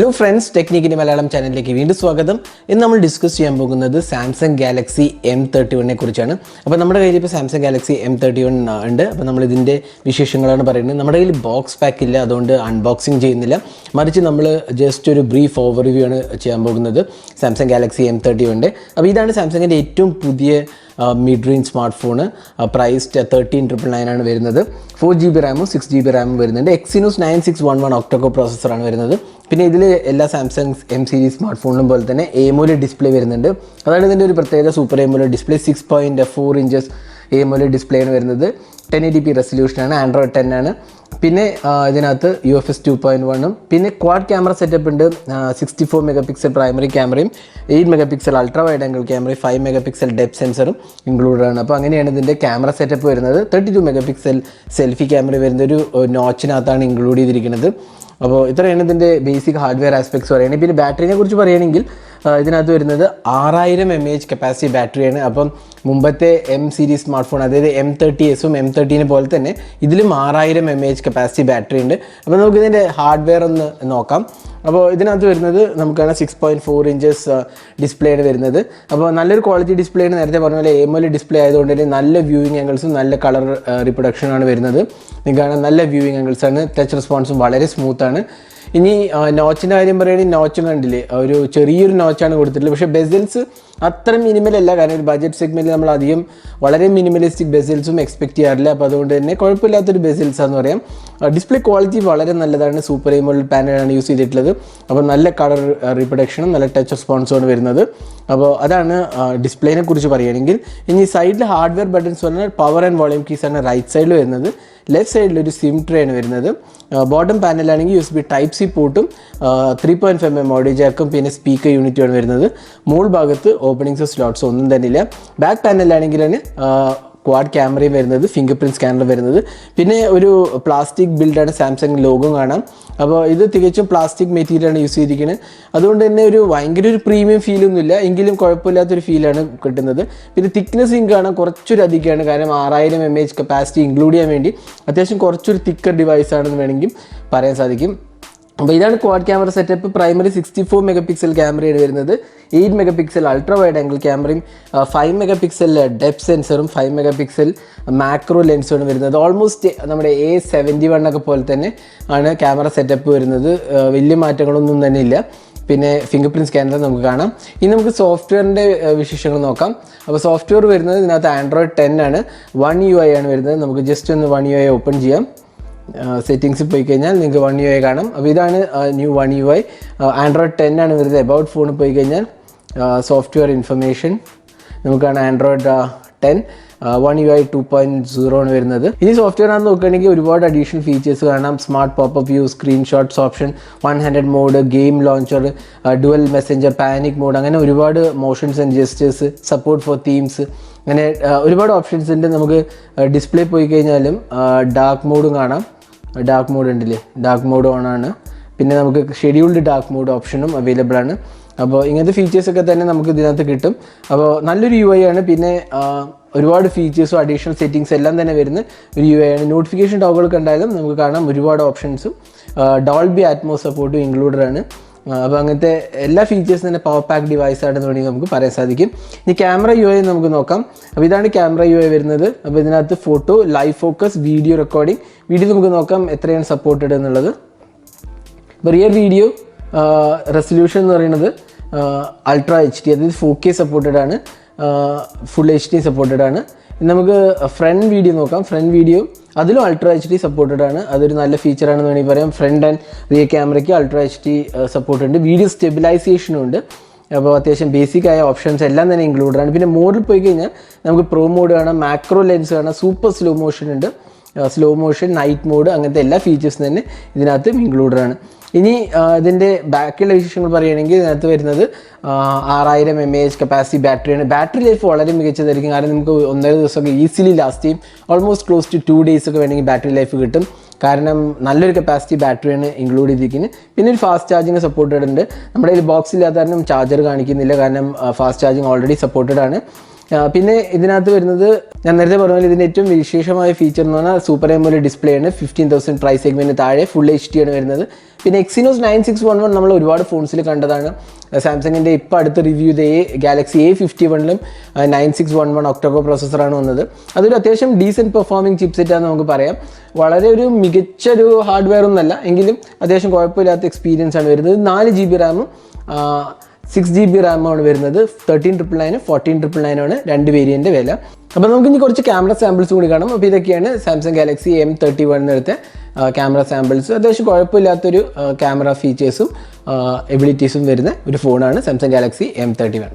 Hello friends, ടെക്നിക്കിൻ്റെ Malayalam ചാനലിലേക്ക് വീണ്ടും സ്വാഗതം. ഇന്ന് നമ്മൾ ഡിസ്കസ് ചെയ്യാൻ പോകുന്നത് സാംസങ് ഗാലക്സി M31 കുറിച്ചാണ്. അപ്പോൾ നമ്മുടെ കയ്യിൽ ഇപ്പോൾ സാംസങ് ഗാലക്സി M31 ഉണ്ട്. അപ്പോൾ നമ്മളിതിൻ്റെ വിശേഷങ്ങളാണ് പറയുന്നത്. നമ്മുടെ കയ്യിൽ ബോക്സ് പാക്ക് ഇല്ല, അതുകൊണ്ട് അൺബോക്സിങ് ചെയ്യുന്നില്ല. മറിച്ച് നമ്മൾ ജസ്റ്റ് ഒരു ബ്രീഫ് ഓവർവ്യൂ ആണ് ചെയ്യാൻ പോകുന്നത് സാംസങ് ഗാലക്സി M31. അപ്പോൾ ഇതാണ് സാംസങ്ങിൻ്റെ ഏറ്റവും പുതിയ mid range smart phone. Priced 13,999 ആണ് വരുന്നത്. 4GB റാമും 6GB റാമും വരുന്നുണ്ട്. Exynos 9611 ഒക്ടോകോ പ്രോസസ്സറാണ് വരുന്നത്. പിന്നെ ഇതിൽ എല്ലാ സാംസങ് M സീരീസ് സ്മാർട്ട് ഫോണിലും പോലെ തന്നെ AMOLED ഡിസ്പ്ലേ വരുന്നുണ്ട്. അതാണ് ഇതിൻ്റെ ഒരു പ്രത്യേകത. Super AMOLED display 6.4 inches AMOLED display ആണ് വരുന്നത്. 1080p റെസൊല്യൂഷനാണ്. ആൻഡ്രോയിഡ് 10 ആണ്. പിന്നെ ഇതിനകത്ത് UFS 2.1 പിന്നെ ക്വാഡ് ക്യാമറ സെറ്റപ്പ് ഉണ്ട്. 64 മെഗാ പ്രൈമറി ക്യാമറയും 8 മെഗാ അൾട്രാ വൈഡ് ആംഗിൾ ക്യാമറയും 5 മെഗാ ഡെപ്ത് സെൻസറും ഇൻക്ലൂഡഡ് ആണ്. അപ്പോൾ അങ്ങനെയാണ് ഇതിൻ്റെ ക്യാമറ സെറ്റപ്പ് വരുന്നത്. 32 മെഗാ സെൽഫി ക്യാമറ വരുന്ന ഒരു നോച്ചിനകത്താണ് ഇൻക്ലൂഡ് ചെയ്തിരിക്കുന്നത്. അപ്പോൾ ഇത്രയാണ് ഇതിൻ്റെ ബേസിക് ഹാർഡ്വെയർ ആസ്പെക്ട്സ് പറയുന്നത്. പിന്നെ ബാറ്ററിനെ കുറിച്ച് പറയുകയാണെങ്കിൽ ഇതിനകത്ത് വരുന്നത് 6000 mAh കപ്പാസിറ്റി ബാറ്ററിയാണ്. അപ്പം മുമ്പത്തെ M സീരീസ് സ്മാർട്ട് ഫോൺ, അതായത് M30s M30 പോലെ തന്നെ ഇതിലും 6000 mAh കപ്പാസിറ്റി ബാറ്ററി ഉണ്ട്. അപ്പോൾ നമുക്ക് ഇതിൻ്റെ ഹാർഡ്വെയർ ഒന്ന് നോക്കാം. അപ്പോൾ ഇതിനകത്ത് വരുന്നത് നമുക്കാണ് 6.4 ഇഞ്ചസ് ഡിസ്പ്ലേ ആണ് വരുന്നത്. അപ്പോൾ നല്ലൊരു ക്വാളിറ്റി ഡിസ്പ്ലേ ആണ്. നേരത്തെ പറഞ്ഞ പോലെ AMOLED ഡിസ്പ്ലേ ആയതുകൊണ്ട് തന്നെ നല്ല വ്യൂയിങ് ആംഗിൾസും നല്ല കളർ റിപ്രൊഡക്ഷനാണ് വരുന്നത്. നിങ്ങൾക്ക് നല്ല വ്യൂയിങ് ആംഗിൾസാണ്. ടച്ച് റെസ്പോൺസും വളരെ സ്മൂത്താണ്. ഇനി നോച്ചിൻ്റെ കാര്യം പറയുകയാണെങ്കിൽ നോച്ചും കണ്ടില്ലേ, ഒരു ചെറിയൊരു നോച്ചാണ് കൊടുത്തിട്ടുള്ളത്. പക്ഷേ ബെസിൽസ് അത്ര മിനിമൽ അല്ല. കാരണം ഒരു ബഡ്ജറ്റ് സെഗ്മെൻറ്റിൽ നമ്മൾ അധികം വളരെ മിനിമലിസ്റ്റിക് ബെസിൽസും എക്സ്പെക്ട് ചെയ്യാറില്ല. അപ്പോൾ അതുകൊണ്ട് തന്നെ കുഴപ്പമില്ലാത്തൊരു ബെസിൽസാന്ന് പറയാം. ഡിസ്പ്ലേ ക്വാളിറ്റി വളരെ നല്ലതാണ്. സൂപ്പർ AMOLED പാനലാണ് യൂസ് ചെയ്തിട്ടുള്ളത്. അപ്പോൾ നല്ല കളർ റീപ്രൊഡക്ഷനും നല്ല ടച്ച് റെസ്പോൺസുമാണ് വരുന്നത്. അപ്പോൾ അതാണ് ഡിസ്പ്ലേനെ കുറിച്ച് പറയുകയാണെങ്കിൽ. ഇനി സൈഡിൽ ഹാർഡ്വെയർ ബട്ടൺസ് പറഞ്ഞാൽ പവർ ആൻഡ് വോളിയം കീസാണ് റൈറ്റ് സൈഡിൽ വരുന്നത്. ലെഫ്റ്റ് സൈഡിൽ ഒരു സിം ട്രേ ആണ് വരുന്നത്. ബോട്ടം പാനലാണെങ്കിൽ USB Type-C പോർട്ടും 3.5mm ഓഡിയോ ജാക്കും പിന്നെ സ്പീക്കർ യൂണിറ്റുമാണ് വരുന്നത്. മുകൾ ഭാഗത്ത് ഓപ്പണിങ്സോ സ്ലോട്ട്സോ ഒന്നും തന്നെ ഇല്ല. ബാക്ക് പാനലാണെങ്കിലാണ് ക്വാഡ് ക്യാമറയും വരുന്നത്, ഫിംഗർ പ്രിൻറ്റ് സ്കാനർ വരുന്നത്. പിന്നെ ഒരു പ്ലാസ്റ്റിക് ബിൽഡാണ്, സാംസങ് ലോഗോ കാണാം. അപ്പോൾ ഇത് തികച്ചും പ്ലാസ്റ്റിക് മെറ്റീരിയലാണ് യൂസ് ചെയ്തിരിക്കുന്നത്. അതുകൊണ്ട് തന്നെ ഭയങ്കര ഒരു പ്രീമിയം ഫീലൊന്നുമില്ല, എങ്കിലും കുഴപ്പമില്ലാത്തൊരു ഫീലാണ് കിട്ടുന്നത്. പിന്നെ തിക്നെസ് കാണാൻ കുറച്ചൊരു അധികമാണ്. കാരണം 6000 mAh കപ്പാസിറ്റി ഇൻക്ലൂഡ് ചെയ്യാൻ വേണ്ടി അത്യാവശ്യം കുറച്ചൊരു തിക്കർ ഡിവൈസാണെന്ന് വേണമെങ്കിൽ പറയാൻ സാധിക്കും. അപ്പോൾ ഇതാണ് quad camera setup. Primary 64 mega ക്യാമറയാണ് വരുന്നത്. 8 മെഗാ അൾട്രാ വൈഡ് ആംഗിൾ ക്യാമറയും 5 മെഗാ ഡെപ്ത് സെൻസറും 5 മെഗാ മാക്രോ ലെൻസുമാണ് വരുന്നത്. ഓൾമോസ്റ്റ് നമ്മുടെ A71 ഒക്കെ പോലെ തന്നെ ആണ് ക്യാമറ സെറ്റപ്പ് വരുന്നത്. വലിയ മാറ്റങ്ങളൊന്നും തന്നെ ഇല്ല. പിന്നെ ഫിംഗർ പ്രിൻറ്റ് സ്കാനർ നമുക്ക് കാണാം. ഇനി നമുക്ക് സോഫ്റ്റ്വെയറിൻ്റെ വിശേഷങ്ങൾ നോക്കാം. അപ്പോൾ സോഫ്റ്റ്വെയർ വരുന്നത് ഇതിനകത്ത് ആൻഡ്രോയിഡ് 10 ആണ്. 1UI ആണ് വരുന്നത്. നമുക്ക് ജസ്റ്റ് ഒന്ന് 1UI ഓപ്പൺ ചെയ്യാം. സെറ്റിങ്സിൽ പോയി കഴിഞ്ഞാൽ നിങ്ങൾക്ക് 1UI കാണാം. അപ്പോൾ ഇതാണ് ന്യൂ 1UI. ആൻഡ്രോയിഡ് 10 ആണ് വരുന്നത്. എബൌട്ട് ഫോണിൽ പോയി കഴിഞ്ഞാൽ സോഫ്റ്റ്വെയർ ഇൻഫർമേഷൻ നമുക്കാണ് ആൻഡ്രോയിഡ് 10 1UI 2.0 ആണ് വരുന്നത്. ഇനി സോഫ്റ്റ്വെയർ ആണെന്ന് നോക്കുകയാണെങ്കിൽ ഒരുപാട് അഡീഷണൽ ഫീച്ചേഴ്സ് കാണാം. Smart popup view, screenshots option, 1 handed mode, game launcher, dual messenger, panic mode, അങ്ങനെ ഒരുപാട് motions and gestures, support for themes, അങ്ങനെ ഒരുപാട് ഓപ്ഷൻസ് ഉണ്ട്. നമുക്ക് ഡിസ്പ്ലേ പോയി കഴിഞ്ഞാലും ഡാർക്ക് മോഡും കാണാം. ഡാർക്ക് മോഡ് ഉണ്ടല്ലേ, ഡാർക്ക് മോഡ് ഓൺ ആണ്. പിന്നെ നമുക്ക് ഷെഡ്യൂൾഡ് ഡാർക്ക് മോഡ് ഓപ്ഷനും അവൈലബിൾ ആണ്. അപ്പോൾ ഇങ്ങനത്തെ ഫീച്ചേഴ്സൊക്കെ തന്നെ നമുക്ക് ഇതിനകത്ത് കിട്ടും. അപ്പോൾ നല്ലൊരു UI ആണ്. പിന്നെ ഒരുപാട് ഫീച്ചേഴ്സും അഡീഷണൽ സെറ്റിങ്സ് എല്ലാം തന്നെ വരുന്ന ഒരു UI ആണ്. നോട്ടിഫിക്കേഷൻ ടോഗിൾ കണ്ടാലും നമുക്ക് കാണാം ഒരുപാട് ഓപ്ഷൻസും ഡോൾബി അറ്റ്മോസ് സപ്പോർട്ടും ഇൻക്ലൂഡഡ് ആണ്. അപ്പോൾ അങ്ങനത്തെ എല്ലാ ഫീച്ചേഴ്സും തന്നെ പവർ പാക്ക് ഡിവൈസ് ആണെന്ന് വേണമെങ്കിൽ നമുക്ക് പറയാൻ സാധിക്കും. ഇനി ക്യാമറ UI നമുക്ക് നോക്കാം. അപ്പോൾ ഇതാണ് ക്യാമറ UI വരുന്നത്. അപ്പോൾ ഇതിനകത്ത് photo, live focus, video recording, video നമുക്ക് നോക്കാം എത്രയാണ് സപ്പോർട്ടഡ് എന്നുള്ളത്. ഇപ്പോൾ റിയർ വീഡിയോ റെസൊല്യൂഷൻ എന്ന് പറയുന്നത് അൾട്രാ HD, അതായത് 4K സപ്പോർട്ടഡ് ആണ്. ഫുൾ HD സപ്പോർട്ടഡ് ആണ്. നമുക്ക് ഫ്രണ്ട് വീഡിയോ നോക്കാം. ഫ്രണ്ട് വീഡിയോ അതിലും അൾട്രാ HD സപ്പോർട്ടഡ് ആണ്. അതൊരു നല്ല ഫീച്ചറാണെന്ന് വേണമെങ്കിൽ പറയാം. ഫ്രണ്ട് ആൻഡ് റിയർ ക്യാമറയ്ക്ക് അൾട്രാ HD സപ്പോർട്ട് ഉണ്ട്. വീഡിയോ സ്റ്റെബിലൈസേഷനും ഉണ്ട്. അപ്പോൾ അത്യാവശ്യം ബേസിക് ആയ ഓപ്ഷൻസ് എല്ലാം തന്നെ ഇൻക്ലൂഡഡ് ആണ്. പിന്നെ മോഡിൽ പോയി കഴിഞ്ഞാൽ നമുക്ക് പ്രോ മോഡ് കാണാം, മാക്രോ ലെൻസ് കാണാം, സൂപ്പർ സ്ലോ മോഷൻ ഉണ്ട്, സ്ലോ മോഷൻ, നൈറ്റ് മോഡ്, അങ്ങനത്തെ എല്ലാ ഫീച്ചേഴ്സും തന്നെ ഇതിനകത്ത് ഇൻക്ലൂഡഡ് ആണ്. ഇനി ഇതിൻ്റെ ബാക്കിയുള്ള വിശേഷങ്ങൾ പറയുകയാണെങ്കിൽ ഇതിനകത്ത് വരുന്നത് 6000 mAh കപ്പാസിറ്റി ബാറ്ററിയാണ്. ബാറ്ററി ലൈഫ് വളരെ മികച്ചതായിരിക്കും. കാരണം നമുക്ക് 1.5 ദിവസമൊക്കെ ഈസിലി ലാസ്റ്റ് ചെയ്യും. ഓൾമോസ്റ്റ് ക്ലോസ് ടു 2 days ഒക്കെ വേണമെങ്കിൽ ബാറ്ററി ലൈഫ് കിട്ടും. കാരണം നല്ലൊരു കപ്പാസിറ്റി ബാറ്ററിയാണ് ഇൻക്ലൂഡ് ചെയ്തിരിക്കുന്നത്. പിന്നെ ഒരു ഫാസ്റ്റ് ചാർജിങ് സപ്പോർട്ടഡ് ഉണ്ട്. നമ്മുടെ കയ്യിൽ ബോക്സ് ഇല്ലാത്ത കാരണം ചാർജർ കാണിക്കുന്നില്ല. കാരണം ഫാസ്റ്റ് ചാർജിങ് ഓൾറെഡി സപ്പോർട്ടഡ് ആണ്. പിന്നെ ഇതിനകത്ത് വരുന്നത് ഞാൻ നേരത്തെ പറഞ്ഞ പോലെ ഇതിൻ്റെ ഏറ്റവും വിശേഷമായ ഫീച്ചർ എന്ന് പറഞ്ഞാൽ സൂപ്പർ AMOLED ഡിസ്പ്ലേ ആണ്. 15,000 പ്രൈസ് സെഗ്മെൻറ്റിന് താഴെ ഫുൾ HD ആണ് വരുന്നത്. പിന്നെ Exynos 9611 നമ്മൾ ഒരുപാട് ഫോൺസിൽ കണ്ടതാണ്. സാംസങ്ങിൻ്റെ ഇപ്പോൾ അടുത്ത റിവ്യൂ ഗാലക്സി A51ലും 9611 ഒക്ടോകോ പ്രോസസ്സറാണ് വന്നത്. അതൊരു അത്യാവശ്യം ഡീസൻറ്റ് പെർഫോമിംഗ് ചിപ്സെറ്റാന്ന് നമുക്ക് പറയാം. വളരെ ഒരു മികച്ചൊരു ഹാർഡ്വെയർ ഒന്നല്ല, എങ്കിലും അത്യാവശ്യം കുഴപ്പമില്ലാത്ത എക്സ്പീരിയൻസ് ആണ് വരുന്നത്. 4 GB റാമും 6 GB റാമാണ് വരുന്നത്. 13,999 14,999 ആണ് രണ്ട് വേരിയൻ്റെ വില. അപ്പോൾ നമുക്ക് ഇനി കുറച്ച് ക്യാമറ സാമ്പിൾസ് കൂടി കാണാം. അപ്പോൾ ഇതൊക്കെയാണ് സാംസങ് ഗാലക്സി M31 എടുത്ത ക്യാമറ സാമ്പിൾസ്. അത്യാവശ്യം കുഴപ്പമില്ലാത്തൊരു ക്യാമറ ഫീച്ചേഴ്സും എബിലിറ്റീസും വരുന്ന ഒരു ഫോണാണ് സാംസങ് ഗാലക്സി M31.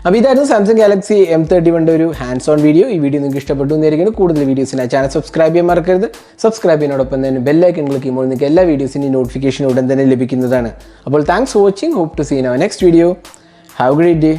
അപ്പോൾ ഇതായിരുന്നു സാംസങ് ഗാലക്സി M31 ഒരു ഹാൻഡ്സ് ഓൺ വീഡിയോ. ഈ വീഡിയോ നിങ്ങൾക്ക് ഇഷ്ടപ്പെട്ടു എന്നായിരിക്കും. കൂടുതൽ വീഡിയോസിനായി ചാനൽ സബ്സ്ക്രൈബ് ചെയ്യാൻ മറക്കരുത്. സബ്സ്ക്രൈബ് ചെയ്യുന്നതോടൊപ്പം തന്നെ ബെല്ലൈക്കൺ ക്ലിക്ക് ചെയ്യുമ്പോൾ നിങ്ങൾക്ക് എല്ലാ വീഡിയോസിൻ്റെയും നോട്ടിഫിക്കേഷൻ ഉടൻ തന്നെ ലഭിക്കുന്നതാണ്. അപ്പോൾ thanks for watching. Hope to see in our next video. Have a great day.